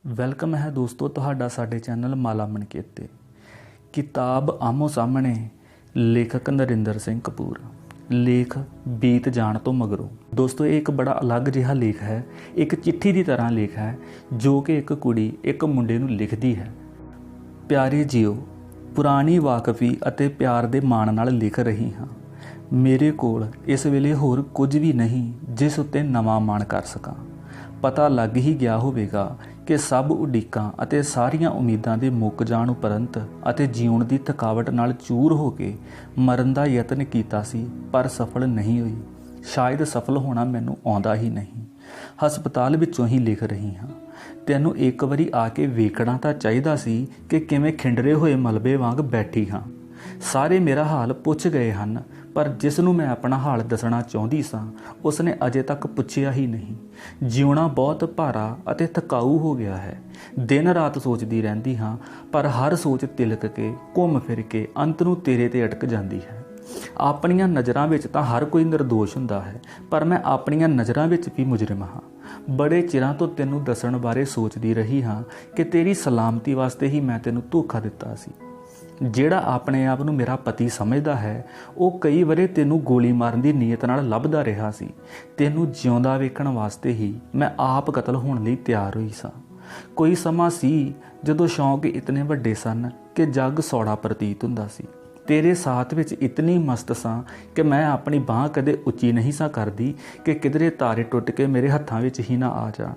Welcome ਹੈ ਦੋਸਤੋ ਤੁਹਾਡਾ ਸਾਡੇ ਚੈਨਲ ਮਾਲਾ ਮਨਕੀਤ ਤੇ। ਕਿਤਾਬ ਆਮੋ ਸਾਹਮਣੇ, ਲੇਖਕ ਨਰਿੰਦਰ ਸਿੰਘ ਕਪੂਰ। ਲੇਖ ਬੀਤ ਜਾਣ ਤੋਂ ਮਗਰੋਂ। ਦੋਸਤੋ ਇਹ ਇੱਕ ਬੜਾ ਅਲੱਗ ਜਿਹਾ ਲੇਖ ਹੈ, ਇੱਕ ਚਿੱਠੀ ਦੀ ਤਰ੍ਹਾਂ ਲੇਖ ਹੈ ਜੋ ਕਿ ਇੱਕ ਕੁੜੀ ਇੱਕ ਮੁੰਡੇ ਨੂੰ ਲਿਖਦੀ ਹੈ। ਪਿਆਰੇ ਜੀਓ, ਪੁਰਾਣੀ ਵਾਕਫੀ ਅਤੇ ਪਿਆਰ ਦੇ ਮਾਣ ਨਾਲ ਲਿਖ ਰਹੀ ਹਾਂ। ਮੇਰੇ ਕੋਲ ਇਸ ਵੇਲੇ ਹੋਰ ਕੁਝ ਵੀ ਨਹੀਂ ਜਿਸ ਉੱਤੇ ਨਵਾਂ ਮਾਣ ਕਰ ਸਕਾਂ। ਪਤਾ ਲੱਗ ਹੀ ਗਿਆ ਹੋਵੇਗਾ ਕਿ ਸਭ ਉਡੀਕਾਂ ਅਤੇ ਸਾਰੀਆਂ ਉਮੀਦਾਂ ਦੇ ਮੁੱਕ ਜਾਣ ਉਪਰੰਤ ਅਤੇ ਜਿਉਣ ਦੀ ਥਕਾਵਟ ਨਾਲ ਚੂਰ ਹੋ ਕੇ ਮਰਨ ਦਾ ਯਤਨ ਕੀਤਾ ਸੀ, ਪਰ ਸਫਲ ਨਹੀਂ ਹੋਈ। ਸ਼ਾਇਦ ਸਫਲ ਹੋਣਾ ਮੈਨੂੰ ਆਉਂਦਾ ਹੀ ਨਹੀਂ। ਹਸਪਤਾਲ ਵਿੱਚੋਂ ਹੀ ਲਿਖ ਰਹੀ ਹਾਂ। ਤੈਨੂੰ ਇੱਕ ਵਾਰੀ ਆ ਕੇ ਵੇਖਣਾ ਤਾਂ ਚਾਹੀਦਾ ਸੀ ਕਿ ਕਿਵੇਂ ਖਿੰਡਰੇ ਹੋਏ ਮਲਬੇ ਵਾਂਗ ਬੈਠੀ ਹਾਂ। ਸਾਰੇ ਮੇਰਾ ਹਾਲ ਪੁੱਛ ਗਏ ਹਨ, ਪਰ ਜਿਸ ਨੂੰ ਮੈਂ ਆਪਣਾ ਹਾਲ ਦੱਸਣਾ ਚਾਹੁੰਦੀ ਸਾਂ ਉਸਨੇ ਅਜੇ ਤੱਕ ਪੁੱਛਿਆ ਹੀ ਨਹੀਂ। ਜਿਉਣਾ ਬਹੁਤ ਭਾਰਾ ਅਤੇ ਥਕਾਊ ਹੋ ਗਿਆ ਹੈ। ਦਿਨ ਰਾਤ ਸੋਚਦੀ ਰਹਿੰਦੀ ਹਾਂ, ਪਰ ਹਰ ਸੋਚ ਤਿਲਕ ਕੇ ਘੁੰਮ ਫਿਰ ਕੇ ਅੰਤ ਨੂੰ ਤੇਰੇ ਤੇ ਅਟਕ ਜਾਂਦੀ ਹੈ। ਆਪਣੀਆਂ ਨਜ਼ਰਾਂ ਵਿੱਚ ਤਾਂ ਹਰ ਕੋਈ ਨਿਰਦੋਸ਼ ਹੁੰਦਾ ਹੈ, ਪਰ ਮੈਂ ਆਪਣੀਆਂ ਨਜ਼ਰਾਂ ਵਿੱਚ ਵੀ ਮੁਜਰਮ ਹਾਂ। ਬੜੇ ਚਿਰਾਂ ਤੋਂ ਤੈਨੂੰ ਦੱਸਣ ਬਾਰੇ ਸੋਚਦੀ ਰਹੀ ਹਾਂ ਕਿ ਤੇਰੀ ਸਲਾਮਤੀ ਵਾਸਤੇ ਹੀ ਮੈਂ ਤੈਨੂੰ ਧੋਖਾ ਦਿੱਤਾ ਸੀ। ਜਿਹੜਾ ਆਪਣੇ ਆਪ ਨੂੰ ਮੇਰਾ ਪਤੀ ਸਮਝਦਾ ਹੈ, ਉਹ ਕਈ ਵਾਰੇ ਤੈਨੂੰ ਗੋਲੀ ਮਾਰਨ ਦੀ ਨੀਅਤ ਨਾਲ ਲੱਭਦਾ ਰਿਹਾ ਸੀ। ਤੈਨੂੰ ਜਿਉਂਦਾ ਵੇਖਣ ਵਾਸਤੇ ਹੀ ਮੈਂ ਆਪ ਕਤਲ ਹੋਣ ਲਈ ਤਿਆਰ ਹੋਈ ਸਾਂ। ਕੋਈ ਸਮਾਂ ਸੀ ਜਦੋਂ ਸ਼ੌਂਕ ਇਤਨੇ ਵੱਡੇ ਸਨ ਕਿ ਜੱਗ ਸੌੜਾ ਪ੍ਰਤੀਤ ਹੁੰਦਾ ਸੀ। ਤੇਰੇ ਸਾਥ ਵਿੱਚ ਇਤਨੀ ਮਸਤ ਸਾਂ ਕਿ ਮੈਂ ਆਪਣੀ ਬਾਂਹ ਕਦੇ ਉੱਚੀ ਨਹੀਂ ਸਾਂ ਕਰਦੀ ਕਿ ਕਿਧਰੇ ਤਾਰੇ ਟੁੱਟ ਕੇ ਮੇਰੇ ਹੱਥਾਂ ਵਿੱਚ ਹੀ ਨਾ ਆ ਜਾਣ।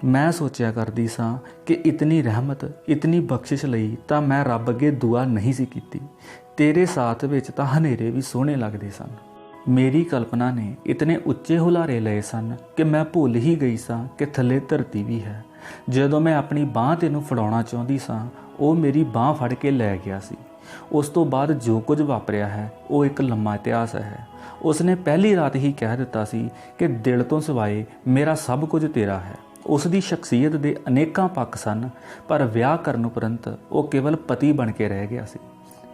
ਮੈਂ ਸੋਚਿਆ ਕਰਦੀ ਸਾਂ ਕਿ ਇਤਨੀ ਰਹਿਮਤ, ਇਤਨੀ ਬਖਸ਼ਿਸ਼ ਲਈ ਤਾਂ ਮੈਂ ਰੱਬ ਅੱਗੇ ਦੁਆ ਨਹੀਂ ਸੀ ਕੀਤੀ। ਤੇਰੇ ਸਾਥ ਵਿੱਚ ਤਾਂ ਹਨੇਰੇ ਵੀ ਸੋਹਣੇ ਲੱਗਦੇ ਸਨ। ਮੇਰੀ ਕਲਪਨਾ ਨੇ ਇਤਨੇ ਉੱਚੇ ਹੁਲਾਰੇ ਲਏ ਸਨ ਕਿ ਮੈਂ ਭੁੱਲ ਹੀ ਗਈ ਸਾਂ ਕਿ ਥੱਲੇ ਧਰਤੀ ਵੀ ਹੈ। ਜਦੋਂ ਮੈਂ ਆਪਣੀ ਬਾਂਹ ਤੈਨੂੰ ਫੜਾਉਣਾ ਚਾਹੁੰਦੀ ਸਾਂ, ਉਹ ਮੇਰੀ ਬਾਂਹ ਫੜ ਕੇ ਲੈ ਗਿਆ ਸੀ। ਉਸ ਤੋਂ ਬਾਅਦ ਜੋ ਕੁਝ ਵਾਪਰਿਆ ਹੈ ਉਹ ਇੱਕ ਲੰਮਾ ਇਤਿਹਾਸ ਹੈ। ਉਸਨੇ ਪਹਿਲੀ ਰਾਤ ਹੀ ਕਹਿ ਦਿੱਤਾ ਸੀ ਕਿ ਦਿਲ ਤੋਂ ਸਿਵਾਏ ਮੇਰਾ ਸਭ ਕੁਝ ਤੇਰਾ ਹੈ। ਉਸ ਦੀ ਸ਼ਖਸੀਅਤ ਦੇ ਅਨੇਕਾਂ ਪੱਖ ਸਨ, ਪਰ ਵਿਆਹ ਕਰਨ ਉਪਰੰਤ ਉਹ ਕੇਵਲ ਪਤੀ ਬਣ ਕੇ ਰਹਿ ਗਿਆ ਸੀ।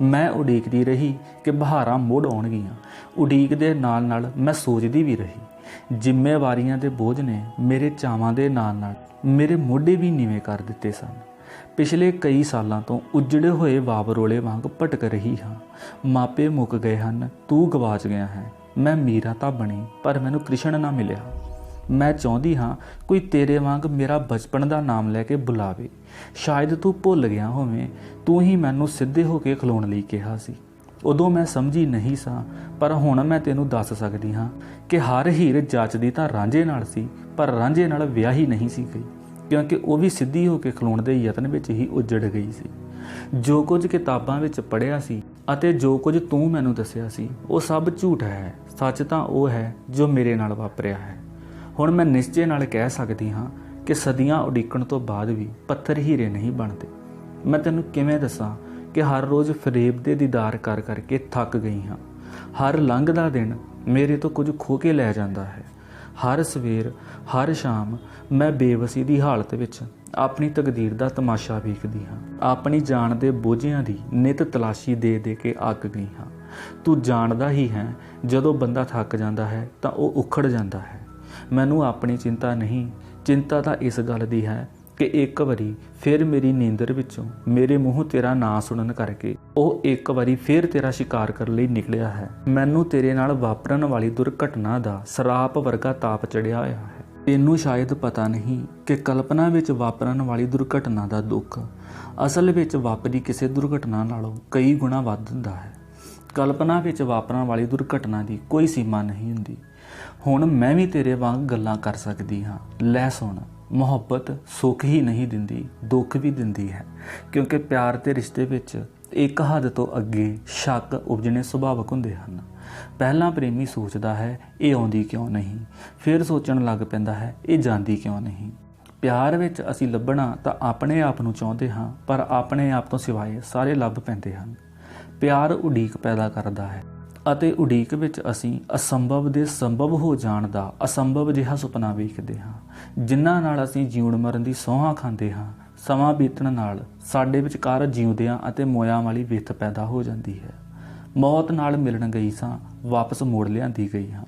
ਮੈਂ ਉਡੀਕਦੀ ਰਹੀ ਕਿ ਬਹਾਰਾਂ ਮੁੜ ਆਉਣਗੀਆਂ। ਉਡੀਕ ਦੇ ਨਾਲ ਨਾਲ ਮੈਂ ਸੋਚਦੀ ਵੀ ਰਹੀ। ਜ਼ਿੰਮੇਵਾਰੀਆਂ ਦੇ ਬੋਝ ਨੇ ਮੇਰੇ ਚਾਵਾਂ ਦੇ ਨਾਲ ਨਾਲ ਮੇਰੇ ਮੋਢੇ ਵੀ ਨੀਵੇਂ ਕਰ ਦਿੱਤੇ ਸਨ। ਪਿਛਲੇ ਕਈ ਸਾਲਾਂ ਤੋਂ ਉਜੜੇ ਹੋਏ ਵਾਵਰੋਲੇ ਵਾਂਗ ਭਟਕ ਰਹੀ ਹਾਂ। ਮਾਪੇ ਮੁੱਕ ਗਏ ਹਨ, ਤੂੰ ਗਵਾਚ ਗਿਆ ਹੈ। ਮੈਂ ਮੀਰਾ ਤਾਂ ਬਣੀ, ਪਰ ਮੈਨੂੰ ਕ੍ਰਿਸ਼ਨ ਨਾ ਮਿਲਿਆ। ਮੈਂ ਚਾਹੁੰਦੀ ਹਾਂ ਕੋਈ ਤੇਰੇ ਵਾਂਗ ਮੇਰਾ ਬਚਪਨ ਦਾ ਨਾਮ ਲੈ ਕੇ ਬੁਲਾਵੇ। ਸ਼ਾਇਦ ਤੂੰ ਭੁੱਲ ਗਿਆ ਹੋਵੇਂ, ਤੂੰ ਹੀ ਮੈਨੂੰ ਸਿੱਧੇ ਹੋ ਕੇ ਖਲੋਣ ਲਈ ਕਿਹਾ ਸੀ। ਉਦੋਂ ਮੈਂ ਸਮਝੀ ਨਹੀਂ ਸਾਂ, ਪਰ ਹੁਣ ਮੈਂ ਤੈਨੂੰ ਦੱਸ ਸਕਦੀ ਹਾਂ ਕਿ ਹਰ ਹੀਰ ਜੱਚਦੀ ਤਾਂ ਰਾਂਝੇ ਨਾਲ ਸੀ, ਪਰ ਰਾਂਝੇ ਨਾਲ ਵਿਆਹੀ ਨਹੀਂ ਸੀ ਗਈ, ਕਿਉਂਕਿ ਉਹ ਵੀ ਸਿੱਧੀ ਹੋ ਕੇ ਖਲੋਣ ਦੇ ਯਤਨ ਵਿੱਚ ਹੀ ਉਜੜ ਗਈ ਸੀ। ਜੋ ਕੁਝ ਕਿਤਾਬਾਂ ਵਿੱਚ ਪੜ੍ਹਿਆ ਸੀ ਅਤੇ ਜੋ ਕੁਝ ਤੂੰ ਮੈਨੂੰ ਦੱਸਿਆ ਸੀ, ਉਹ ਸਭ ਝੂਠ ਹੈ। ਸੱਚ ਤਾਂ ਉਹ ਹੈ ਜੋ ਮੇਰੇ ਨਾਲ ਵਾਪਰਿਆ ਹੈ। ਹੁਣ ਮੈਂ ਨਿਸ਼ਚੇ ਨਾਲ ਕਹਿ ਸਕਦੀ ਹਾਂ ਕਿ ਸਦੀਆਂ ਉਡੀਕਣ ਤੋਂ ਬਾਅਦ ਵੀ ਪੱਥਰ ਹੀਰੇ ਨਹੀਂ ਬਣਦੇ। ਮੈਂ ਤੈਨੂੰ ਕਿਵੇਂ ਦੱਸਾਂ ਕਿ ਹਰ ਰੋਜ਼ ਫਰੇਬ ਦੇ ਦੀਦਾਰ ਕਰ ਕਰਕੇ ਥੱਕ ਗਈ ਹਾਂ। ਹਰ ਲੰਘਦਾ ਦਿਨ ਮੇਰੇ ਤੋਂ ਕੁਝ ਖੋਹ ਕੇ ਲੈ ਜਾਂਦਾ ਹੈ। ਹਰ ਸਵੇਰ, ਹਰ ਸ਼ਾਮ ਮੈਂ ਬੇਵਸੀ ਦੀ ਹਾਲਤ ਵਿੱਚ ਆਪਣੀ ਤਕਦੀਰ ਦਾ ਤਮਾਸ਼ਾ ਵੇਖਦੀ ਹਾਂ। ਆਪਣੀ ਜਾਨ ਦੇ ਬੋਝਿਆਂ ਦੀ ਨਿਤ ਤਲਾਸ਼ੀ ਦੇ ਦੇ ਕੇ ਅੱਕ ਗਈ ਹਾਂ। ਤੂੰ ਜਾਣਦਾ ਹੀ ਹੈ, ਜਦੋਂ ਬੰਦਾ ਥੱਕ ਜਾਂਦਾ ਹੈ ਤਾਂ ਉਹ ਉਖੜ ਜਾਂਦਾ ਹੈ। ਮੈਨੂੰ ਆਪਣੀ ਚਿੰਤਾ ਨਹੀਂ, ਚਿੰਤਾ ਤਾਂ ਇਸ ਗੱਲ ਦੀ ਹੈ ਕਿ ਇੱਕ ਵਾਰੀ ਫਿਰ ਮੇਰੀ ਨੀਂਦਰ ਵਿੱਚੋਂ ਮੇਰੇ ਮੂੰਹੋਂ ਤੇਰਾ ਨਾਂ ਸੁਣਨ ਕਰਕੇ ਉਹ ਇੱਕ ਵਾਰੀ ਫਿਰ ਤੇਰਾ ਸ਼ਿਕਾਰ ਕਰਨ ਲਈ ਨਿਕਲਿਆ ਹੈ। ਮੈਨੂੰ ਤੇਰੇ ਨਾਲ ਵਾਪਰਨ ਵਾਲੀ ਦੁਰਘਟਨਾ ਦਾ ਸਰਾਪ ਵਰਗਾ ਤਾਪ ਚੜਿਆ ਹੋਇਆ ਹੈ। ਤੈਨੂੰ ਸ਼ਾਇਦ ਪਤਾ ਨਹੀਂ ਕਿ ਕਲਪਨਾ ਵਿੱਚ ਵਾਪਰਨ ਵਾਲੀ ਦੁਰਘਟਨਾ ਦਾ ਦੁੱਖ ਅਸਲ ਵਿੱਚ ਵਾਪਰੀ ਕਿਸੇ ਦੁਰਘਟਨਾ ਨਾਲੋਂ ਕਈ ਗੁਣਾ ਵੱਧ ਹੁੰਦਾ ਹੈ। ਕਲਪਨਾ ਵਿੱਚ ਵਾਪਰਨ ਵਾਲੀ ਦੁਰਘਟਨਾ ਦੀ ਕੋਈ ਸੀਮਾ ਨਹੀਂ ਹੁੰਦੀ। ਹੁਣ ਮੈਂ ਵੀ ਤੇਰੇ ਵਾਂਗ ਗੱਲਾਂ ਕਰ ਸਕਦੀ ਹਾਂ। ਲੈ ਸੁਣ, ਮੁਹੱਬਤ ਸੁੱਖ ਹੀ ਨਹੀਂ ਦਿੰਦੀ, ਦੁੱਖ ਵੀ ਦਿੰਦੀ ਹੈ, ਕਿਉਂਕਿ ਪਿਆਰ ਤੇ ਰਿਸ਼ਤੇ ਵਿੱਚ ਇੱਕ ਹੱਦ ਤੋਂ ਅੱਗੇ ਸ਼ੱਕ ਉਪਜਣੇ ਸੁਭਾਵਿਕ ਹੁੰਦੇ ਹਨ। ਪਹਿਲਾਂ ਪ੍ਰੇਮੀ ਸੋਚਦਾ ਹੈ ਇਹ ਆਉਂਦੀ ਕਿਉਂ ਨਹੀਂ, ਫਿਰ ਸੋਚਣ ਲੱਗ ਪੈਂਦਾ ਹੈ ਇਹ ਜਾਂਦੀ ਕਿਉਂ ਨਹੀਂ। ਪਿਆਰ ਵਿੱਚ ਅਸੀਂ ਲੱਭਣਾ ਤਾਂ ਆਪਣੇ ਆਪ ਨੂੰ ਚਾਹੁੰਦੇ ਹਾਂ, ਪਰ ਆਪਣੇ ਆਪ ਤੋਂ ਸਿਵਾਏ ਸਾਰੇ ਲੱਭ ਪੈਂਦੇ ਹਨ। ਪਿਆਰ ਉਡੀਕ ਪੈਦਾ ਕਰਦਾ ਹੈ ਅਤੇ ਉਡੀਕ ਵਿੱਚ ਅਸੀਂ ਅਸੰਭਵ ਦੇ ਸੰਭਵ ਹੋ ਜਾਣ ਦਾ ਅਸੰਭਵ ਜਿਹਾ ਸੁਪਨਾ ਵੇਖਦੇ ਹਾਂ, ਜਿਨ੍ਹਾਂ ਨਾਲ ਅਸੀਂ ਜਿਉਣ ਮਰਨ ਦੀ ਸਹੁੰ ਖਾਂਦੇ ਹਾਂ। ਸਮਾਂ ਬੀਤਣ ਨਾਲ ਸਾਡੇ ਵਿਚਕਾਰ ਜਿਉਂਦਿਆਂ ਅਤੇ ਮੋਇਆਂ ਵਾਲੀ ਵਿੱਥ ਪੈਦਾ ਹੋ ਜਾਂਦੀ ਹੈ। ਮੌਤ ਨਾਲ ਮਿਲਣ ਗਈ ਸਾਂ, ਵਾਪਸ ਮੋੜ ਲਿਆਂਦੀ ਗਈ ਹਾਂ।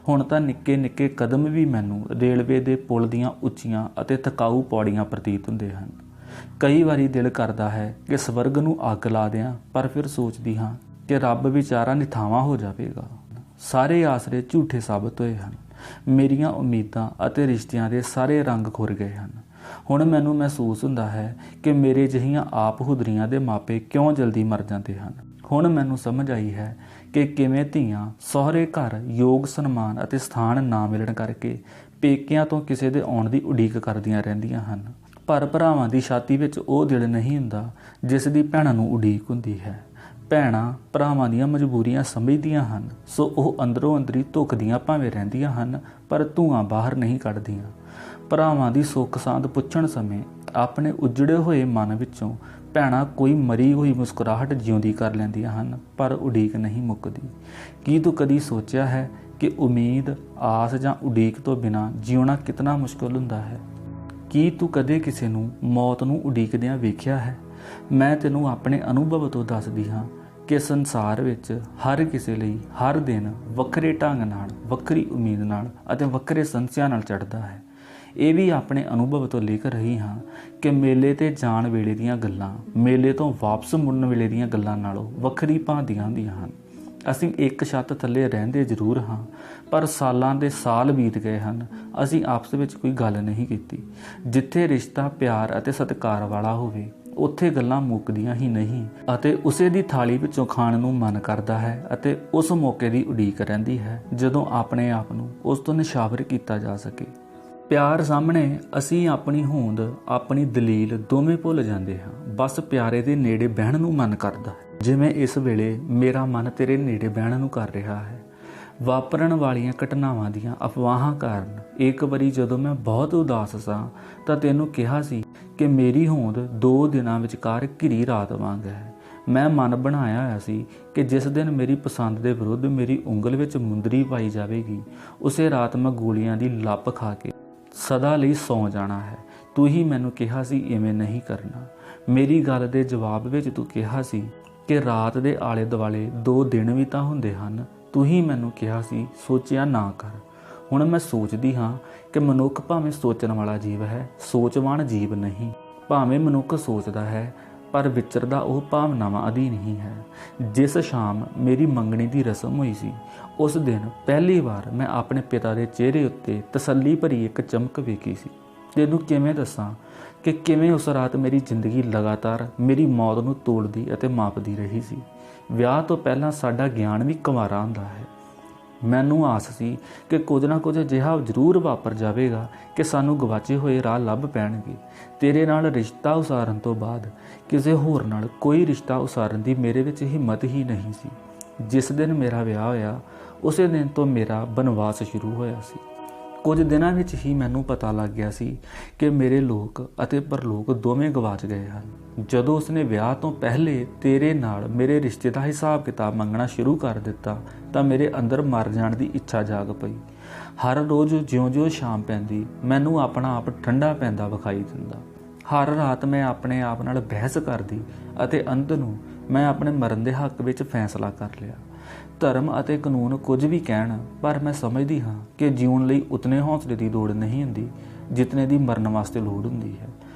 ਹੁਣ ਤਾਂ ਨਿੱਕੇ ਨਿੱਕੇ ਕਦਮ ਵੀ ਮੈਨੂੰ ਰੇਲਵੇ ਦੇ ਪੁਲ ਦੀਆਂ ਉੱਚੀਆਂ ਅਤੇ ਥਕਾਊ ਪੌੜੀਆਂ ਪ੍ਰਤੀਤ ਹੁੰਦੇ ਹਨ। ਕਈ ਵਾਰੀ ਦਿਲ ਕਰਦਾ ਹੈ ਕਿ ਸਵਰਗ ਨੂੰ ਅੱਗ ਲਾ ਦਿਆਂ, ਪਰ ਫਿਰ ਸੋਚਦੀ ਹਾਂ ਕਿ ਰੱਬ ਵਿਚਾਰਾ ਨਿਥਾਵਾਂ ਹੋ ਜਾਵੇਗਾ। ਸਾਰੇ ਆਸਰੇ ਝੂਠੇ ਸਾਬਤ ਹੋਏ ਹਨ। ਮੇਰੀਆਂ ਉਮੀਦਾਂ ਅਤੇ ਰਿਸ਼ਤਿਆਂ ਦੇ ਸਾਰੇ ਰੰਗ ਖੁਰ ਗਏ ਹਨ। ਹੁਣ ਮੈਨੂੰ ਮਹਿਸੂਸ ਹੁੰਦਾ ਹੈ ਕਿ ਮੇਰੇ ਜਿਹੀਆਂ ਆਪ ਹੁਦਰੀਆਂ ਦੇ ਮਾਪੇ ਕਿਉਂ ਜਲਦੀ ਮਰ ਜਾਂਦੇ ਹਨ। ਹੁਣ ਮੈਨੂੰ ਸਮਝ ਆਈ ਹੈ ਕਿ ਕਿਵੇਂ ਧੀਆਂ ਸਹੁਰੇ ਘਰ ਯੋਗ ਸਨਮਾਨ ਅਤੇ ਸਥਾਨ ਨਾ ਮਿਲਣ ਕਰਕੇ ਪੇਕਿਆਂ ਤੋਂ ਕਿਸੇ ਦੇ ਆਉਣ ਦੀ ਉਡੀਕ ਕਰਦੀਆਂ ਰਹਿੰਦੀਆਂ ਹਨ। ਪਰ ਭਰਾਵਾਂ ਦੀ ਛਾਤੀ ਵਿੱਚ ਉਹ ਦਿਲ ਨਹੀਂ ਹੁੰਦਾ ਜਿਸ ਦੀ ਭੈਣਾਂ ਨੂੰ ਉਡੀਕ ਹੁੰਦੀ ਹੈ। ਭੈਣਾਂ ਭਰਾਵਾਂ ਦੀਆਂ ਮਜਬੂਰੀਆਂ ਸਮਝਦੀਆਂ ਹਨ, ਸੋ ਉਹ ਅੰਦਰੋਂ ਅੰਦਰੀ ਧੁਖਦੀਆਂ ਭਾਵੇਂ ਰਹਿੰਦੀਆਂ ਹਨ, ਪਰ ਧੂਆਂ ਬਾਹਰ ਨਹੀਂ ਕੱਢਦੀਆਂ। ਭਰਾਵਾਂ ਦੀ ਸੁੱਖ ਸਾਂਦ ਪੁੱਛਣ ਸਮੇਂ ਆਪਣੇ ਉਜੜੇ ਹੋਏ ਮਨ ਵਿੱਚੋਂ ਭੈਣਾਂ ਕੋਈ ਮਰੀ ਹੋਈ ਮੁਸਕਰਾਹਟ ਜਿਉਂਦੀ ਕਰ ਲੈਂਦੀਆਂ ਹਨ, ਪਰ ਉਡੀਕ ਨਹੀਂ ਮੁੱਕਦੀ। ਕੀ ਤੂੰ ਕਦੀ ਸੋਚਿਆ ਹੈ ਕਿ ਉਮੀਦ, ਆਸ ਜਾਂ ਉਡੀਕ ਤੋਂ ਬਿਨਾਂ ਜਿਉਣਾ ਕਿਤਨਾ ਮੁਸ਼ਕਲ ਹੁੰਦਾ ਹੈ? ਕੀ ਤੂੰ ਕਦੇ ਕਿਸੇ ਨੂੰ ਮੌਤ ਨੂੰ ਉਡੀਕਦਿਆਂ ਵੇਖਿਆ ਹੈ? ਮੈਂ ਤੈਨੂੰ ਆਪਣੇ ਅਨੁਭਵ ਤੋਂ ਦੱਸਦੀ ਹਾਂ ਕਿ ਸੰਸਾਰ ਵਿੱਚ ਹਰ ਕਿਸੇ ਲਈ ਹਰ ਦਿਨ ਵੱਖਰੇ ਢੰਗ ਨਾਲ, ਵੱਖਰੀ ਉਮੀਦ ਨਾਲ ਅਤੇ ਵੱਖਰੇ ਸੰਸਿਆਂ ਨਾਲ ਚੜ੍ਹਦਾ ਹੈ। ਇਹ ਵੀ ਆਪਣੇ ਅਨੁਭਵ ਤੋਂ ਲਿਖ ਰਹੀ ਹਾਂ ਕਿ ਮੇਲੇ 'ਤੇ ਜਾਣ ਵੇਲੇ ਦੀਆਂ ਗੱਲਾਂ ਮੇਲੇ ਤੋਂ ਵਾਪਸ ਮੁੜਨ ਵੇਲੇ ਦੀਆਂ ਗੱਲਾਂ ਨਾਲੋਂ ਵੱਖਰੀ ਭਾਂਤੀਆਂ ਹੁੰਦੀਆਂ ਹਨ। ਅਸੀਂ ਇੱਕ ਛੱਤ ਥੱਲੇ ਰਹਿੰਦੇ ਜ਼ਰੂਰ ਹਾਂ, ਪਰ ਸਾਲਾਂ ਦੇ ਸਾਲ ਬੀਤ ਗਏ ਹਨ, ਅਸੀਂ ਆਪਸ ਵਿੱਚ ਕੋਈ ਗੱਲ ਨਹੀਂ ਕੀਤੀ। ਜਿੱਥੇ ਰਿਸ਼ਤਾ ਪਿਆਰ ਅਤੇ ਸਤਿਕਾਰ ਵਾਲਾ ਹੋਵੇ, ਉੱਥੇ ਗੱਲਾਂ ਮੁੱਕਦੀਆਂ ਹੀ ਨਹੀਂ ਅਤੇ ਉਸੇ ਦੀ ਥਾਲੀ ਵਿੱਚੋਂ ਖਾਣ ਨੂੰ ਮਨ ਕਰਦਾ ਹੈ ਅਤੇ ਉਸ ਮੌਕੇ ਦੀ ਉਡੀਕ ਰਹਿੰਦੀ ਹੈ ਜਦੋਂ ਆਪਣੇ ਆਪ ਨੂੰ ਉਸ ਤੋਂ ਨਿਸ਼ਾਵਰ ਕੀਤਾ ਜਾ ਸਕੇ। ਪਿਆਰ ਸਾਹਮਣੇ ਅਸੀਂ ਆਪਣੀ ਹੋਂਦ, ਆਪਣੀ ਦਲੀਲ ਦੋਵੇਂ ਭੁੱਲ ਜਾਂਦੇ ਹਾਂ। ਬਸ ਪਿਆਰੇ ਦੇ ਨੇੜੇ ਬਹਿਣ ਨੂੰ ਮਨ ਕਰਦਾ ਹੈ, ਜਿਵੇਂ ਇਸ ਵੇਲੇ ਮੇਰਾ ਮਨ ਤੇਰੇ ਨੇੜੇ ਬਹਿਣ ਨੂੰ ਕਰ ਰਿਹਾ ਹੈ। ਵਾਪਰਨ ਵਾਲੀਆਂ ਘਟਨਾਵਾਂ ਦੀਆਂ ਅਫਵਾਹਾਂ ਕਾਰਨ ਇੱਕ ਵਾਰੀ ਜਦੋਂ ਮੈਂ ਬਹੁਤ ਉਦਾਸ ਸਾਂ ਤਾਂ ਤੈਨੂੰ ਕਿਹਾ ਸੀ ਕਿ ਮੇਰੀ ਹੋਂਦ 2 ਦਿਨਾਂ ਵਿਚਕਾਰ ਘਿਰੀ ਰਾਤ ਵਾਂਗ ਹੈ। ਮੈਂ ਮਨ ਬਣਾਇਆ ਹੋਇਆ ਸੀ ਕਿ ਜਿਸ ਦਿਨ ਮੇਰੀ ਪਸੰਦ ਦੇ ਵਿਰੁੱਧ ਮੇਰੀ ਉਂਗਲ ਵਿੱਚ ਮੁੰਦਰੀ ਪਾਈ ਜਾਵੇਗੀ, ਉਸੇ ਰਾਤ ਮੈਂ ਗੋਲੀਆਂ ਦੀ ਲੱਪ ਖਾ ਕੇ ਸਦਾ ਲਈ ਸੌਂ ਜਾਣਾ ਹੈ। ਤੂੰ ਹੀ ਮੈਨੂੰ ਕਿਹਾ ਸੀ ਇਵੇਂ ਨਹੀਂ ਕਰਨਾ। ਮੇਰੀ ਗੱਲ ਦੇ ਜਵਾਬ ਵਿੱਚ ਤੂੰ ਕਿਹਾ ਸੀ ਕਿ ਰਾਤ ਦੇ ਆਲੇ ਦੁਆਲੇ 2 ਦਿਨ ਵੀ ਤਾਂ ਹੁੰਦੇ ਹਨ। ਤੂੰ ਹੀ ਮੈਨੂੰ ਕਿਹਾ ਸੀ ਸੋਚਿਆ ਨਾ ਕਰ। ਹੁਣ ਮੈਂ ਸੋਚਦੀ ਹਾਂ ਕਿ ਮਨੁੱਖ ਭਾਵੇਂ ਸੋਚਣ ਵਾਲਾ ਜੀਵ ਹੈ, ਸੋਚਵਾਨ ਜੀਵ ਨਹੀਂ। ਭਾਵੇਂ ਮਨੁੱਖ ਸੋਚਦਾ ਹੈ, ਪਰ ਵਿਚਰਦਾ ਉਹ ਭਾਵਨਾਵਾਂ ਅਧੀਨ ਹੀ ਹੈ। ਜਿਸ ਸ਼ਾਮ ਮੇਰੀ ਮੰਗਣੀ ਦੀ ਰਸਮ ਹੋਈ ਸੀ, ਉਸ ਦਿਨ ਪਹਿਲੀ ਵਾਰ ਮੈਂ ਆਪਣੇ ਪਿਤਾ ਦੇ ਚਿਹਰੇ ਉੱਤੇ ਤਸੱਲੀ ਭਰੀ ਇੱਕ ਚਮਕ ਵੇਖੀ ਸੀ। ਤੈਨੂੰ ਕਿਵੇਂ ਦੱਸਾਂ ਕਿ ਕਿਵੇਂ ਉਸ ਰਾਤ ਮੇਰੀ ਜ਼ਿੰਦਗੀ ਲਗਾਤਾਰ ਮੇਰੀ ਮੌਤ ਨੂੰ ਤੋੜਦੀ ਅਤੇ ਮਾਪਦੀ ਰਹੀ ਸੀ। ਵਿਆਹ ਤੋਂ ਪਹਿਲਾਂ ਸਾਡਾ ਗਿਆਨ ਵੀ ਕੁੰਵਾਰਾ ਹੁੰਦਾ ਹੈ। ਮੈਨੂੰ ਆਸ ਸੀ ਕਿ ਕੁਝ ਨਾ ਕੁਝ ਅਜਿਹਾ ਜ਼ਰੂਰ ਵਾਪਰ ਜਾਵੇਗਾ ਕਿ ਸਾਨੂੰ ਗਵਾਚੇ ਹੋਏ ਰਾਹ ਲੱਭ ਪੈਣਗੇ। ਤੇਰੇ ਨਾਲ ਰਿਸ਼ਤਾ ਉਸਾਰਨ ਤੋਂ ਬਾਅਦ ਕਿਸੇ ਹੋਰ ਨਾਲ ਕੋਈ ਰਿਸ਼ਤਾ ਉਸਾਰਨ ਦੀ ਮੇਰੇ ਵਿੱਚ ਹਿੰਮਤ ਹੀ ਨਹੀਂ ਸੀ। ਜਿਸ ਦਿਨ ਮੇਰਾ ਵਿਆਹ ਹੋਇਆ, ਉਸੇ ਦਿਨ ਤੋਂ ਮੇਰਾ ਬਨਵਾਸ ਸ਼ੁਰੂ ਹੋਇਆ ਸੀ। ਕੁਝ ਦਿਨਾਂ ਵਿੱਚ ਹੀ ਮੈਨੂੰ ਪਤਾ ਲੱਗ ਗਿਆ ਸੀ ਕਿ ਮੇਰੇ ਲੋਕ ਅਤੇ ਪਰਲੋਕ ਦੋਵੇਂ ਗਵਾਚ ਗਏ ਹਨ। ਜਦੋਂ ਉਸਨੇ ਵਿਆਹ ਤੋਂ ਪਹਿਲੇ ਤੇਰੇ ਨਾਲ ਮੇਰੇ ਰਿਸ਼ਤੇ ਦਾ ਹਿਸਾਬ ਕਿਤਾਬ ਮੰਗਣਾ ਸ਼ੁਰੂ ਕਰ ਦਿੱਤਾ ਤਾਂ ਮੇਰੇ ਅੰਦਰ ਮਰ ਜਾਣ ਦੀ ਇੱਛਾ ਜਾਗ ਪਈ। ਹਰ ਰੋਜ਼ ਜਿਉਂ-ਜਿਉਂ ਸ਼ਾਮ ਪੈਂਦੀ, ਮੈਨੂੰ ਆਪਣਾ ਆਪ ਠੰਡਾ ਪੈਂਦਾ ਵਿਖਾਈ ਦਿੰਦਾ। ਹਰ ਰਾਤ ਮੈਂ ਆਪਣੇ ਆਪ ਨਾਲ ਬਹਿਸ ਕਰਦੀ ਅਤੇ ਅੰਤ ਨੂੰ ਮੈਂ ਆਪਣੇ ਮਰਨ ਦੇ ਹੱਕ ਵਿੱਚ ਫੈਸਲਾ ਕਰ ਲਿਆ। ਧਰਮ ਅਤੇ ਕਾਨੂੰਨ ਕੁਝ ਵੀ ਕਹਿਣ, ਪਰ ਮੈਂ ਸਮਝਦੀ ਹਾਂ ਕਿ ਜਿਉਣ ਲਈ ਉਤਨੇ ਹੌਸਲੇ ਦੀ ਲੋੜ ਨਹੀਂ ਹੁੰਦੀ ਜਿਤਨੇ ਦੀ ਮਰਨ ਵਾਸਤੇ ਲੋੜ ਹੁੰਦੀ ਹੈ।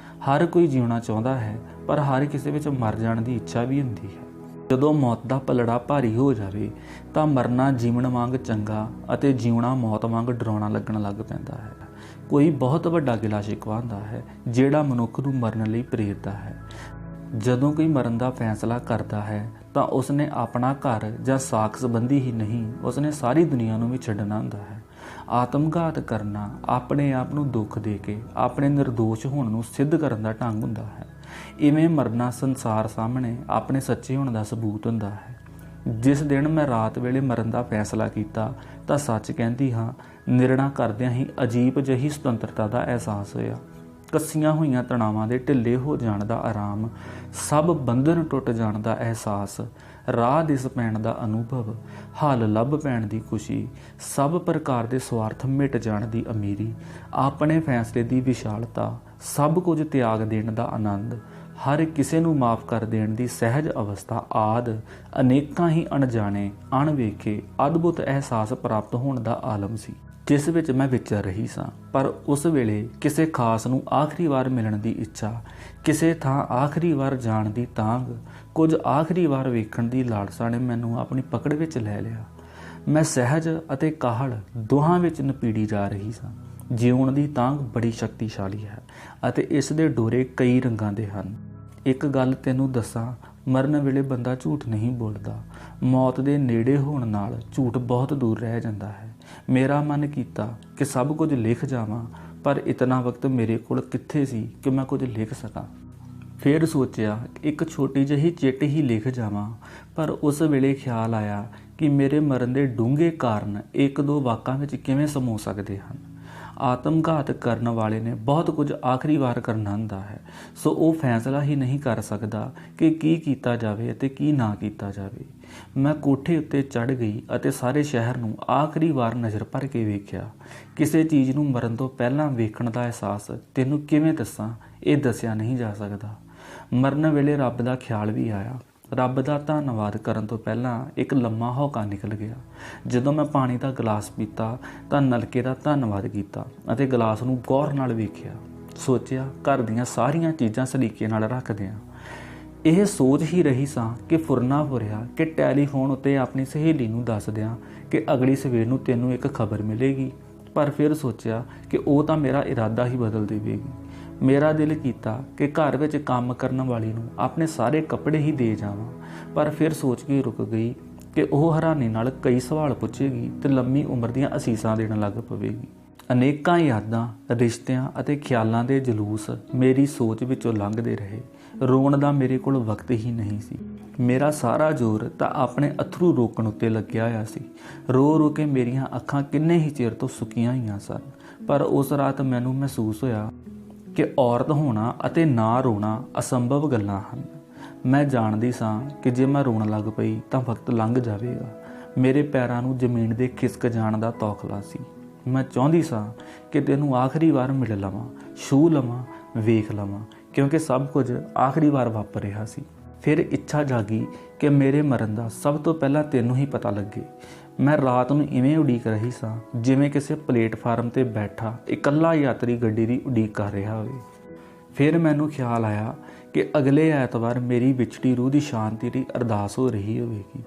ਹਰ ਕੋਈ ਜਿਉਣਾ ਚਾਹੁੰਦਾ ਹੈ, ਪਰ ਹਰ ਕਿਸੇ ਵਿੱਚ ਮਰ ਜਾਣ ਦੀ ਇੱਛਾ ਵੀ ਹੁੰਦੀ ਹੈ। ਜਦੋਂ ਮੌਤ ਦਾ ਪਲੜਾ ਭਾਰੀ ਹੋ ਜਾਵੇ ਤਾਂ ਮਰਨਾ ਜੀਵਨ ਵਾਂਗ ਚੰਗਾ ਅਤੇ ਜਿਉਣਾ ਮੌਤ ਵਾਂਗ ਡਰਾਉਣਾ ਲੱਗਣ ਲੱਗ ਪੈਂਦਾ ਹੈ। ਕੋਈ ਬਹੁਤ ਵੱਡਾ ਗਿਲਾ ਸ਼ਿਕਵਾ ਹੁੰਦਾ ਹੈ ਜਿਹੜਾ ਮਨੁੱਖ ਨੂੰ ਮਰਨ ਲਈ ਪ੍ਰੇਰਦਾ ਹੈ। ਜਦੋਂ ਕੋਈ ਮਰਨ ਦਾ ਫੈਸਲਾ ਕਰਦਾ ਹੈ ਤਾਂ ਉਸਨੇ ਆਪਣਾ ਘਰ ਜਾਂ ਸਾਕ ਸੰਬੰਧੀ ਹੀ ਨਹੀਂ, ਉਸਨੇ ਸਾਰੀ ਦੁਨੀਆ ਨੂੰ ਵੀ ਛੱਡਣਾ ਹੁੰਦਾ ਹੈ। ਆਤਮਘਾਤ ਕਰਨਾ ਆਪਣੇ ਆਪ ਨੂੰ ਦੁੱਖ ਦੇ ਕੇ ਆਪਣੇ ਨਿਰਦੋਸ਼ ਹੋਣ ਨੂੰ ਸਿੱਧ ਕਰਨ ਦਾ ਢੰਗ ਹੁੰਦਾ ਹੈ। ਇਵੇਂ ਮਰਨਾ ਸੰਸਾਰ ਸਾਹਮਣੇ ਆਪਣੇ ਸੱਚੇ ਹੋਣ ਦਾ ਸਬੂਤ ਹੁੰਦਾ ਹੈ। ਜਿਸ ਦਿਨ ਮੈਂ ਰਾਤ ਵੇਲੇ ਮਰਨ ਦਾ ਫੈਸਲਾ ਕੀਤਾ ਤਾਂ ਸੱਚ ਕਹਿੰਦੀ ਹਾਂ, ਨਿਰਣਾ ਕਰਦਿਆਂ ਹੀ ਅਜੀਬ ਜਿਹੀ ਸੁਤੰਤਰਤਾ ਦਾ ਅਹਿਸਾਸ ਹੋਇਆ। ਕੱਸੀਆਂ ਹੋਈਆਂ ਤਣਾਵਾਂ ਦੇ ਢਿੱਲੇ ਹੋ ਜਾਣ ਦਾ ਆਰਾਮ, ਸਭ ਬੰਧਨ ਟੁੱਟ ਜਾਣ ਦਾ ਅਹਿਸਾਸ, ਰਾਹ ਦਿਸ ਪੈਣ ਦਾ ਅਨੁਭਵ, ਹੱਲ ਲੱਭ ਪੈਣ ਦੀ ਖੁਸ਼ੀ, ਸਭ ਪ੍ਰਕਾਰ ਦੇ ਸਵਾਰਥ ਮਿਟ ਜਾਣ ਦੀ ਅਮੀਰੀ, ਆਪਣੇ ਫੈਸਲੇ ਦੀ ਵਿਸ਼ਾਲਤਾ, ਸਭ ਕੁਝ ਤਿਆਗ ਦੇਣ ਦਾ ਆਨੰਦ, ਹਰ ਕਿਸੇ ਨੂੰ ਮਾਫ ਕਰ ਦੇਣ ਦੀ ਸਹਿਜ ਅਵਸਥਾ ਆਦਿ ਅਨੇਕਾਂ ਹੀ ਅਣਜਾਣੇ ਅਣਵੇਖੇ ਅਦਭੁਤ ਅਹਿਸਾਸ ਪ੍ਰਾਪਤ ਹੋਣ ਦਾ ਆਲਮ ਸੀ, ਜਿਸ ਵਿੱਚ ਮੈਂ ਵਿਚਰ ਰਹੀ ਸਾਂ। ਪਰ ਉਸ ਵੇਲੇ ਕਿਸੇ ਖਾਸ ਨੂੰ ਆਖਰੀ ਵਾਰ ਮਿਲਣ ਦੀ ਇੱਛਾ, ਕਿਸੇ ਥਾਂ ਆਖਰੀ ਵਾਰ ਜਾਣ ਦੀ ਤਾਂਘ, ਕੁਝ ਆਖਰੀ ਵਾਰ ਵੇਖਣ ਦੀ ਲਾਲਸਾ ਨੇ ਮੈਨੂੰ ਆਪਣੀ ਪਕੜ ਵਿੱਚ ਲੈ ਲਿਆ। ਮੈਂ ਸਹਿਜ ਅਤੇ ਕਾਹਲ ਦੋਹਾਂ ਵਿੱਚ ਨਪੀੜੀ ਜਾ ਰਹੀ ਸਾਂ। ਜਿਉਣ ਦੀ ਤਾਂਘ ਬੜੀ ਸ਼ਕਤੀਸ਼ਾਲੀ ਹੈ ਅਤੇ ਇਸ ਦੇ ਡੋਰੇ ਕਈ ਰੰਗਾਂ ਦੇ ਹਨ। ਇੱਕ ਗੱਲ ਤੈਨੂੰ ਦੱਸਾਂ, ਮਰਨ ਵੇਲੇ ਬੰਦਾ ਝੂਠ ਨਹੀਂ ਬੋਲਦਾ। ਮੌਤ ਦੇ ਨੇੜੇ ਹੋਣ ਨਾਲ ਝੂਠ ਬਹੁਤ ਦੂਰ ਰਹਿ ਜਾਂਦਾ ਹੈ। ਮੇਰਾ ਮਨ ਕੀਤਾ ਕਿ ਸਭ ਕੁਝ ਲਿਖ ਜਾਵਾਂ, ਪਰ ਇਤਨਾ ਵਕਤ ਮੇਰੇ ਕੋਲ ਕਿੱਥੇ ਸੀ ਕਿ ਮੈਂ ਕੁਝ ਲਿਖ ਸਕਾਂ। ਫਿਰ ਸੋਚਿਆ ਇੱਕ ਛੋਟੀ ਜਿਹੀ ਚਿੱਠ ਹੀ ਲਿਖ ਜਾਵਾਂ, ਪਰ ਉਸ ਵੇਲੇ ਖਿਆਲ ਆਇਆ ਕਿ ਮੇਰੇ ਮਰਨ ਦੇ ਡੂੰਘੇ ਕਾਰਨ ਇੱਕ ਦੋ ਵਾਕਾਂ ਵਿੱਚ ਕਿਵੇਂ ਸਮੋ ਸਕਦੇ ਹਨ। ਆਤਮਘਾਤ ਕਰਨ ਵਾਲੇ ਨੇ ਬਹੁਤ ਕੁਝ ਆਖਰੀ ਵਾਰ ਕਰਨਾ ਹੁੰਦਾ ਹੈ, ਸੋ ਉਹ ਫੈਸਲਾ ਹੀ ਨਹੀਂ ਕਰ ਸਕਦਾ ਕਿ ਕੀ ਕੀਤਾ ਜਾਵੇ ਅਤੇ ਕੀ ਨਾ ਕੀਤਾ ਜਾਵੇ। ਮੈਂ ਕੋਠੇ ਉੱਤੇ ਚੜ੍ਹ ਗਈ ਅਤੇ ਸਾਰੇ ਸ਼ਹਿਰ ਨੂੰ ਆਖਰੀ ਵਾਰ ਨਜ਼ਰ ਭਰ ਕੇ ਵੇਖਿਆ। ਕਿਸੇ ਚੀਜ਼ ਨੂੰ ਮਰਨ ਤੋਂ ਪਹਿਲਾਂ ਵੇਖਣ ਦਾ ਅਹਿਸਾਸ ਤੈਨੂੰ ਕਿਵੇਂ ਦੱਸਾਂ, ਇਹ ਦੱਸਿਆ ਨਹੀਂ ਜਾ ਸਕਦਾ। ਮਰਨ ਵੇਲੇ ਰੱਬ ਦਾ ਖਿਆਲ ਵੀ ਆਇਆ। ਰੱਬ ਦਾ ਧੰਨਵਾਦ ਕਰਨ ਤੋਂ ਪਹਿਲਾਂ ਇੱਕ ਲੰਮਾ ਹੌਕਾ ਨਿਕਲ ਗਿਆ। ਜਦੋਂ ਮੈਂ ਪਾਣੀ ਦਾ ਗਲਾਸ ਪੀਤਾ ਤਾਂ ਨਲਕੇ ਦਾ ਧੰਨਵਾਦ ਕੀਤਾ ਅਤੇ ਗਲਾਸ ਨੂੰ ਗੌਰ ਨਾਲ ਵੇਖਿਆ। ਸੋਚਿਆ ਘਰ ਦੀਆਂ ਸਾਰੀਆਂ ਚੀਜ਼ਾਂ ਸਲੀਕੇ ਨਾਲ ਰੱਖ ਦਿਆਂ। ਇਹ ਸੋਚ ਹੀ ਰਹੀ ਸਾਂ ਕਿ ਫੁਰਨਾ ਫੁਰਿਆ ਕਿ ਟੈਲੀਫੋਨ ਉੱਤੇ ਆਪਣੀ ਸਹੇਲੀ ਨੂੰ ਦੱਸ ਦਿਆਂ ਕਿ ਅਗਲੀ ਸਵੇਰ ਨੂੰ ਤੈਨੂੰ ਇੱਕ ਖਬਰ ਮਿਲੇਗੀ। ਪਰ ਫਿਰ ਸੋਚਿਆ ਕਿ ਉਹ ਤਾਂ ਮੇਰਾ ਇਰਾਦਾ ਹੀ ਬਦਲ ਦੇਵੇਗੀ। ਮੇਰਾ ਦਿਲ ਕੀਤਾ ਕਿ ਘਰ ਵਿੱਚ ਕੰਮ ਕਰਨ ਵਾਲੀ ਨੂੰ ਆਪਣੇ ਸਾਰੇ ਕੱਪੜੇ ਹੀ ਦੇ ਜਾਵਾਂ, ਪਰ ਫਿਰ ਸੋਚ ਕੇ ਰੁਕ ਗਈ ਕਿ ਉਹ ਹੈਰਾਨੀ ਨਾਲ ਕਈ ਸਵਾਲ ਪੁੱਛੇਗੀ ਤੇ ਲੰਮੀ ਉਮਰ ਦੀਆਂ ਅਸੀਸਾਂ ਦੇਣ ਲੱਗ ਪਵੇਗੀ। ਅਨੇਕਾਂ ਯਾਦਾਂ, ਰਿਸ਼ਤਿਆਂ ਅਤੇ ਖਿਆਲਾਂ ਦੇ ਜਲੂਸ ਮੇਰੀ ਸੋਚ ਵਿੱਚੋਂ ਲੰਘਦੇ ਰਹੇ। ਰੋਣ ਦਾ ਮੇਰੇ ਕੋਲ ਵਕਤ ਹੀ ਨਹੀਂ ਸੀ। ਮੇਰਾ ਸਾਰਾ ਜ਼ੋਰ ਤਾਂ ਆਪਣੇ ਅਥਰੂ ਰੋਕਣ ਉੱਤੇ ਲੱਗਿਆ ਹੋਇਆ ਸੀ। ਰੋ ਰੋ ਕੇ ਮੇਰੀਆਂ ਅੱਖਾਂ ਕਿੰਨੇ ਹੀ ਚਿਰ ਤੋਂ ਸੁੱਕੀਆਂ ਹੋਈਆਂ ਸਨ। ਪਰ ਉਸ ਰਾਤ ਮੈਨੂੰ ਮਹਿਸੂਸ ਹੋਇਆ ਕਿ ਔਰਤ ਹੋਣਾ ਅਤੇ ਨਾ ਰੋਣਾ ਅਸੰਭਵ ਗੱਲਾਂ ਹਨ। ਮੈਂ ਜਾਣਦੀ ਸਾਂ ਕਿ ਜੇ ਮੈਂ ਰੋਣ ਲੱਗ ਪਈ ਤਾਂ ਵਕਤ ਲੰਘ ਜਾਵੇਗਾ। ਮੇਰੇ ਪੈਰਾਂ ਨੂੰ ਜ਼ਮੀਨ ਦੇ ਖਿਸਕ ਜਾਣ ਦਾ ਤੌਖਲਾ ਸੀ। ਮੈਂ ਚਾਹੁੰਦੀ ਸਾਂ ਕਿ ਤੈਨੂੰ ਆਖਰੀ ਵਾਰ ਮਿਲ ਲਵਾਂ, ਛੂਹ ਲਵਾਂ, ਵੇਖ ਲਵਾਂ, ਕਿਉਂਕਿ ਸਭ ਕੁਝ ਆਖਰੀ ਵਾਰ ਵਾਪਰ ਰਿਹਾ ਸੀ। ਫਿਰ ਇੱਛਾ ਜਾਗੀ ਕਿ ਮੇਰੇ ਮਰਨ ਦਾ ਸਭ ਤੋਂ ਪਹਿਲਾਂ ਤੈਨੂੰ ਹੀ ਪਤਾ ਲੱਗੇ। ਮੈਂ ਰਾਤ ਨੂੰ ਇਵੇਂ ਉਡੀਕ ਰਹੀ ਸਾਂ ਜਿਵੇਂ ਕਿਸੇ ਪਲੇਟਫਾਰਮ ਤੇ ਬੈਠਾ ਇਕੱਲਾ ਯਾਤਰੀ ਗੱਡੀ ਦੀ ਉਡੀਕ ਕਰ ਰਿਹਾ ਹੋਵੇ। ਫਿਰ ਮੈਨੂੰ ਖਿਆਲ ਆਇਆ ਕਿ ਅਗਲੇ ਐਤਵਾਰ ਮੇਰੀ ਵਿਛੜੀ ਰੂਹ ਦੀ ਸ਼ਾਂਤੀ ਲਈ ਅਰਦਾਸ ਹੋ ਰਹੀ ਹੋਵੇਗੀ।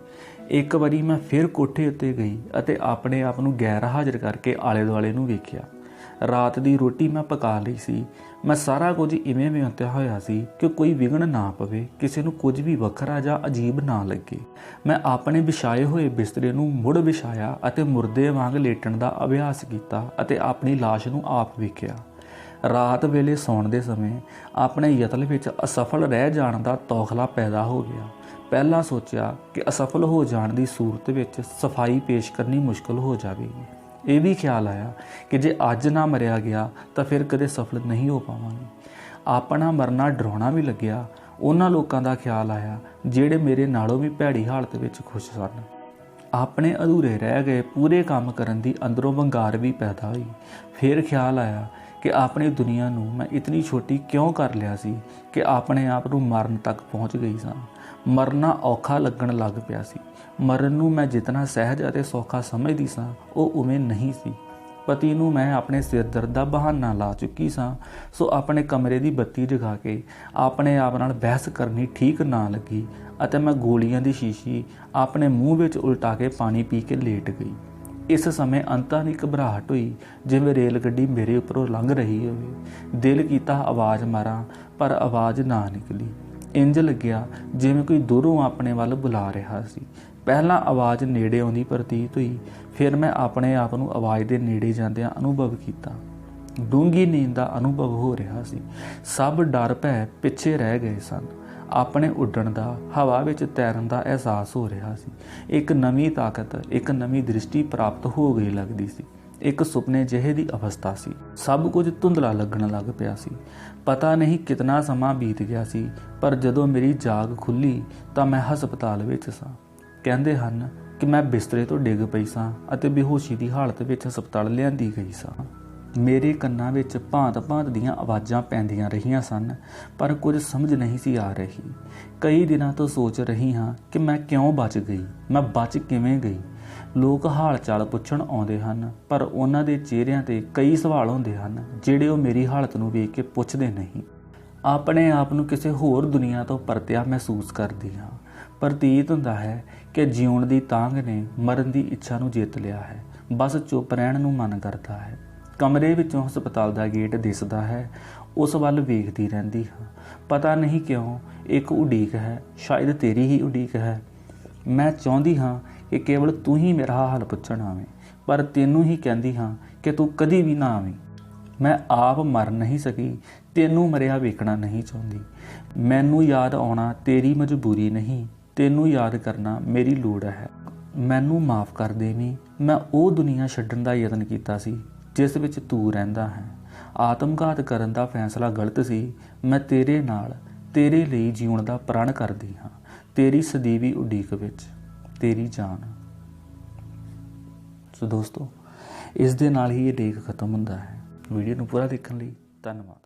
ਇੱਕ ਵਾਰੀ ਮੈਂ ਫਿਰ ਕੋਠੇ ਉੱਤੇ ਗਈ ਅਤੇ ਆਪਣੇ ਆਪ ਨੂੰ ਗੈਰ ਹਾਜ਼ਰ ਕਰਕੇ ਆਲੇ ਦੁਆਲੇ ਨੂੰ ਵੇਖਿਆ। ਰਾਤ ਦੀ ਰੋਟੀ ਮੈਂ ਪਕਾ ਲਈ ਸੀ। ਮੈਂ ਸਾਰਾ ਕੁਝ ਇਵੇਂ ਵਿਉਂਤਿਆ ਹੋਇਆ ਸੀ ਕਿ ਕੋਈ ਵਿਘਨ ਨਾ ਪਵੇ, ਕਿਸੇ ਨੂੰ ਕੁਝ ਵੀ ਵੱਖਰਾ ਜਾਂ ਅਜੀਬ ਨਾ ਲੱਗੇ। ਮੈਂ ਆਪਣੇ ਵਿਛਾਏ ਹੋਏ ਬਿਸਤਰੇ ਨੂੰ ਮੁੜ ਵਿਛਾਇਆ ਅਤੇ ਮੁਰਦੇ ਵਾਂਗ ਲੇਟਣ ਦਾ ਅਭਿਆਸ ਕੀਤਾ ਅਤੇ ਆਪਣੀ ਲਾਸ਼ ਨੂੰ ਆਪ ਵੇਖਿਆ। ਰਾਤ ਵੇਲੇ ਸੌਣ ਦੇ ਸਮੇਂ ਆਪਣੇ ਯਤਨ ਵਿੱਚ ਅਸਫਲ ਰਹਿ ਜਾਣ ਦਾ ਤੌਖਲਾ ਪੈਦਾ ਹੋ ਗਿਆ। ਪਹਿਲਾਂ ਸੋਚਿਆ ਕਿ ਅਸਫਲ ਹੋ ਜਾਣ ਦੀ ਸੂਰਤ ਵਿੱਚ ਸਫਾਈ ਪੇਸ਼ ਕਰਨੀ ਮੁਸ਼ਕਲ ਹੋ ਜਾਵੇਗੀ। ਇਹ ਵੀ ਖਿਆਲ ਆਇਆ ਕਿ ਜੇ ਅੱਜ ਨਾ ਮਰਿਆ ਗਿਆ ਤਾਂ ਫਿਰ ਕਦੇ ਸਫਲ ਨਹੀਂ ਹੋ ਪਾਵਾਂਗੇ। ਆਪਣਾ ਮਰਨਾ ਡਰਾਉਣਾ ਵੀ ਲੱਗਿਆ। ਉਹਨਾਂ ਲੋਕਾਂ ਦਾ ਖਿਆਲ ਆਇਆ ਜਿਹੜੇ ਮੇਰੇ ਨਾਲੋਂ ਵੀ ਭੈੜੀ ਹਾਲਤ ਵਿੱਚ ਖੁਸ਼ ਸਨ। ਆਪਣੇ ਅਧੂਰੇ ਰਹਿ ਗਏ ਪੂਰੇ ਕੰਮ ਕਰਨ ਦੀ ਅੰਦਰੋਂ ਵੰਗਾਰ ਵੀ ਪੈਦਾ ਹੋਈ। ਫਿਰ ਖਿਆਲ ਆਇਆ ਕਿ ਆਪਣੀ ਦੁਨੀਆ ਨੂੰ ਮੈਂ ਇਤਨੀ ਛੋਟੀ ਕਿਉਂ ਕਰ ਲਿਆ ਸੀ ਕਿ ਆਪਣੇ ਆਪ ਨੂੰ ਮਰਨ ਤੱਕ ਪਹੁੰਚ ਗਈ ਸਾਂ। ਮਰਨਾ ਔਖਾ ਲੱਗਣ ਲੱਗ ਪਿਆ ਸੀ। ਮਰਨ ਨੂੰ ਮੈਂ ਜਿਤਨਾ ਸਹਿਜ ਅਤੇ ਸੌਖਾ ਸਮਝਦੀ ਸਾਂ ਉਹ ਉਵੇਂ ਨਹੀਂ ਸੀ। ਪਤੀ ਨੂੰ ਮੈਂ ਆਪਣੇ ਸਿਰ ਦਰਦ ਦਾ ਬਹਾਨਾ ਲਾ ਚੁੱਕੀ ਸਾਂ, ਸੋ ਆਪਣੇ ਕਮਰੇ ਦੀ ਬੱਤੀ ਜਗਾ ਕੇ ਆਪਣੇ ਆਪ ਨਾਲ ਬਹਿਸ ਕਰਨੀ ਠੀਕ ਨਾ ਲੱਗੀ ਅਤੇ ਮੈਂ ਗੋਲੀਆਂ ਦੀ ਸ਼ੀਸ਼ੀ ਆਪਣੇ ਮੂੰਹ ਵਿੱਚ ਉਲਟਾ ਕੇ ਪਾਣੀ ਪੀ ਕੇ ਲੇਟ ਗਈ। ਇਸ ਸਮੇਂ ਅੰਤਾਂ ਦੀ ਘਬਰਾਹਟ ਹੋਈ ਜਿਵੇਂ ਰੇਲ ਗੱਡੀ ਮੇਰੇ ਉੱਪਰੋਂ ਲੰਘ ਰਹੀ ਹੋਵੇ। ਦਿਲ ਕੀਤਾ ਆਵਾਜ਼ ਮਾਰਾਂ, ਪਰ ਆਵਾਜ਼ ਨਾ ਨਿਕਲੀ। ਇੰਜ ਲੱਗਿਆ ਜਿਵੇਂ ਕੋਈ ਦੂਰੋਂ ਆਪਣੇ ਵੱਲ ਬੁਲਾ ਰਿਹਾ ਸੀ। ਪਹਿਲਾਂ ਆਵਾਜ਼ ਨੇੜੇ ਆਉਂਦੀ ਪ੍ਰਤੀਤ ਹੋਈ, ਫਿਰ ਮੈਂ ਆਪਣੇ ਆਪ ਨੂੰ ਆਵਾਜ਼ ਦੇ ਨੇੜੇ ਜਾਂਦਿਆਂ ਅਨੁਭਵ ਕੀਤਾ। ਡੂੰਘੀ ਨੀਂਦ ਦਾ ਅਨੁਭਵ ਹੋ ਰਿਹਾ ਸੀ। ਸਭ ਡਰ ਭੈ ਪਿੱਛੇ ਰਹਿ ਗਏ ਸਨ। ਆਪਣੇ ਉੱਡਣ ਦਾ, ਹਵਾ ਵਿੱਚ ਤੈਰਨ ਦਾ ਅਹਿਸਾਸ ਹੋ ਰਿਹਾ ਸੀ। ਇੱਕ ਨਵੀਂ ਤਾਕਤ, ਇੱਕ ਨਵੀਂ ਦ੍ਰਿਸ਼ਟੀ ਪ੍ਰਾਪਤ ਹੋ ਗਈ ਲੱਗਦੀ ਸੀ। ਇੱਕ ਸੁਪਨੇ ਜਿਹੇ ਦੀ ਅਵਸਥਾ ਸੀ। ਸਭ ਕੁਝ ਧੁੰਦਲਾ ਲੱਗਣ ਲੱਗ ਪਿਆ ਸੀ। ਪਤਾ ਨਹੀਂ ਕਿਤਨਾ ਸਮਾਂ ਬੀਤ ਗਿਆ ਸੀ, ਪਰ ਜਦੋਂ ਮੇਰੀ ਜਾਗ ਖੁੱਲ੍ਹੀ ਤਾਂ ਮੈਂ ਹਸਪਤਾਲ ਵਿੱਚ ਸਾਂ। ਕਹਿੰਦੇ ਹਨ ਕਿ ਮੈਂ ਬਿਸਤਰੇ ਤੋਂ ਡਿੱਗ ਪਈ ਸਾਂ ਅਤੇ ਬੇਹੋਸ਼ੀ ਦੀ ਹਾਲਤ ਵਿੱਚ ਹਸਪਤਾਲ ਲਿਆਂਦੀ ਗਈ ਸਾਂ। ਮੇਰੇ ਕੰਨਾਂ ਵਿੱਚ ਭਾਂਤ-ਭਾਂਤ ਦੀਆਂ ਆਵਾਜ਼ਾਂ ਪੈਂਦੀਆਂ ਰਹੀਆਂ ਸਨ, ਪਰ ਕੁਝ ਸਮਝ ਨਹੀਂ ਸੀ ਆ ਰਹੀ। ਕਈ ਦਿਨਾਂ ਤੋਂ ਸੋਚ ਰਹੀ ਹਾਂ ਕਿ ਮੈਂ ਕਿਉਂ ਬਚ ਗਈ, ਮੈਂ ਬਚ ਕਿਵੇਂ ਗਈ। ਲੋਕ ਹਾਲ ਚਾਲ ਪੁੱਛਣ ਆਉਂਦੇ ਹਨ, ਪਰ ਉਹਨਾਂ ਦੇ ਚਿਹਰਿਆਂ 'ਤੇ ਕਈ ਸਵਾਲ ਹੁੰਦੇ ਹਨ ਜਿਹੜੇ ਉਹ ਮੇਰੀ ਹਾਲਤ ਨੂੰ ਵੇਖ ਕੇ ਪੁੱਛਦੇ ਨਹੀਂ। ਆਪਣੇ ਆਪ ਨੂੰ ਕਿਸੇ ਹੋਰ ਦੁਨੀਆ ਤੋਂ ਪਰਤਿਆ ਮਹਿਸੂਸ ਕਰਦੀ ਹਾਂ। ਪ੍ਰਤੀਤ ਹੁੰਦਾ ਹੈ ਕਿ ਜਿਉਣ ਦੀ ਤਾਂਘ ਨੇ ਮਰਨ ਦੀ ਇੱਛਾ ਨੂੰ ਜਿੱਤ ਲਿਆ ਹੈ। ਬਸ ਚੁੱਪ ਰਹਿਣ ਨੂੰ ਮਨ ਕਰਦਾ ਹੈ। ਕਮਰੇ ਵਿੱਚੋਂ ਹਸਪਤਾਲ ਦਾ ਗੇਟ ਦਿਸਦਾ ਹੈ। ਉਸ ਵੱਲ ਵੇਖਦੀ ਰਹਿੰਦੀ ਹਾਂ। ਪਤਾ ਨਹੀਂ ਕਿਉਂ ਇੱਕ ਉਡੀਕ ਹੈ, ਸ਼ਾਇਦ ਤੇਰੀ ਹੀ ਉਡੀਕ ਹੈ। ਮੈਂ ਚਾਹੁੰਦੀ ਹਾਂ ਕਿ ਕੇਵਲ ਤੂੰ ਹੀ ਮੇਰਾ ਹਾਲ ਪੁੱਛਣ ਆਵੇਂ, ਪਰ ਤੈਨੂੰ ਹੀ ਕਹਿੰਦੀ ਹਾਂ ਕਿ ਤੂੰ ਕਦੀ ਵੀ ਨਾ ਆਵੀਂ। ਮੈਂ ਆਪ ਮਰ ਨਹੀਂ ਸਕੀ, ਤੈਨੂੰ ਮਰਿਆ ਵੇਖਣਾ ਨਹੀਂ ਚਾਹੁੰਦੀ। ਮੈਨੂੰ ਯਾਦ ਆਉਣਾ ਤੇਰੀ ਮਜਬੂਰੀ ਨਹੀਂ, ਤੈਨੂੰ ਯਾਦ ਕਰਨਾ ਮੇਰੀ ਲੋੜ ਹੈ। ਮੈਨੂੰ ਮਾਫ਼ ਕਰ ਦੇਵੀਂ। ਮੈਂ ਉਹ ਦੁਨੀਆ ਛੱਡਣ ਦਾ ਯਤਨ ਕੀਤਾ ਸੀ ਜਿਸ ਵਿੱਚ ਤੂੰ ਰਹਿੰਦਾ ਹੈ। ਆਤਮਘਾਤ ਕਰਨ ਦਾ ਫੈਸਲਾ ਗਲਤ ਸੀ। ਮੈਂ ਤੇਰੇ ਨਾਲ, ਤੇਰੇ ਲਈ ਜਿਉਣ ਦਾ ਪ੍ਰਣ ਕਰਦੀ ਹਾਂ। ਤੇਰੀ ਸਦੀਵੀ ਉਡੀਕ ਵਿੱਚ, ਤੇਰੀ ਜਾਨ। ਸੋ ਦੋਸਤੋ, ਇਸ ਦੇ ਨਾਲ ਹੀ ਇਹ ਲੇਖ ਖਤਮ ਹੁੰਦਾ ਹੈ। ਵੀਡੀਓ ਨੂੰ ਪੂਰਾ ਦੇਖਣ ਲਈ ਧੰਨਵਾਦ।